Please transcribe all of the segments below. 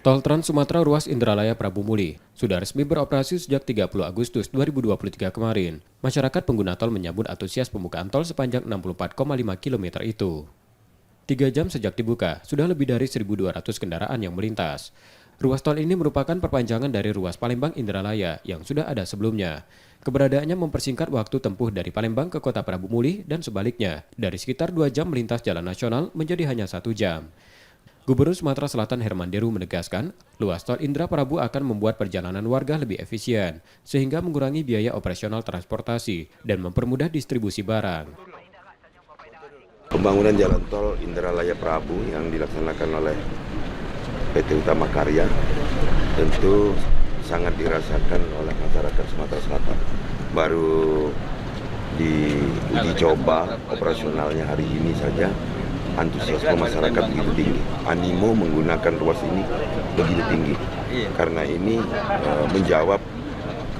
Tol Trans Sumatera ruas Indralaya Prabu Muli sudah resmi beroperasi sejak 30 Agustus 2023 kemarin. Masyarakat pengguna tol menyambut antusias pembukaan tol sepanjang 64,5 km itu. 3 jam sejak dibuka, sudah lebih dari 1.200 kendaraan yang melintas. Ruas tol ini merupakan perpanjangan dari ruas Palembang Indralaya yang sudah ada sebelumnya. Keberadaannya mempersingkat waktu tempuh dari Palembang ke kota Prabu Muli dan sebaliknya, dari sekitar 2 jam melintas jalan nasional menjadi hanya 1 jam. Gubernur Sumatera Selatan Herman Deru menegaskan, ruas tol Indra Prabu akan membuat perjalanan warga lebih efisien, sehingga mengurangi biaya operasional transportasi dan mempermudah distribusi barang. Pembangunan jalan tol Indralaya Prabu yang dilaksanakan oleh PT Utama Karya tentu sangat dirasakan oleh masyarakat Sumatera Selatan. Baru diuji coba operasionalnya hari ini saja, antusiasme masyarakat begitu tinggi. Animo menggunakan ruas ini begitu tinggi. Karena ini menjawab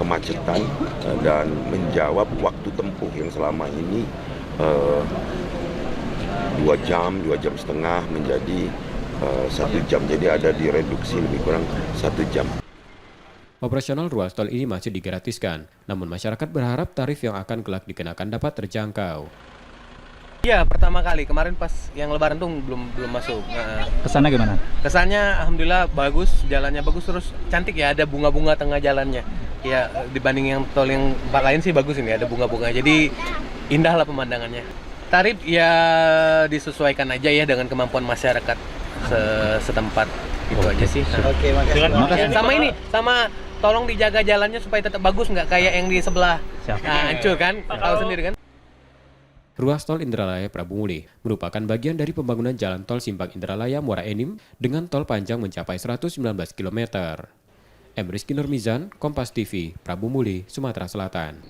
kemacetan dan menjawab waktu tempuh yang selama ini 2 jam setengah menjadi 1 jam. Jadi ada direduksi lebih kurang 1 jam. Operasional ruas tol ini masih digratiskan, namun masyarakat berharap tarif yang akan kelak dikenakan dapat terjangkau. Iya, pertama kali. Kemarin pas yang lebaran tuh belum masuk. Nah, Kesannya gimana? kesannya alhamdulillah bagus, jalannya bagus, terus cantik ya, ada bunga-bunga tengah jalannya. Ya, dibanding yang tol yang tempat lain sih bagus ini, ada bunga-bunga. Jadi indah lah pemandangannya. Tarif ya disesuaikan aja ya dengan kemampuan masyarakat setempat. Itu aja sih. Oke, makasih. Sama ini, sama tolong dijaga jalannya supaya tetap bagus, nggak kayak yang di sebelah. Siap. Nah, hancur kan? Tahu sendiri kan? Ruas tol Indralaya Prabu Muli merupakan bagian dari pembangunan jalan tol Simpang Indralaya Muara Enim dengan tol panjang mencapai 119 km. Emrizky Nurmizan, Kompas TV, Prabu Muli, Sumatera Selatan.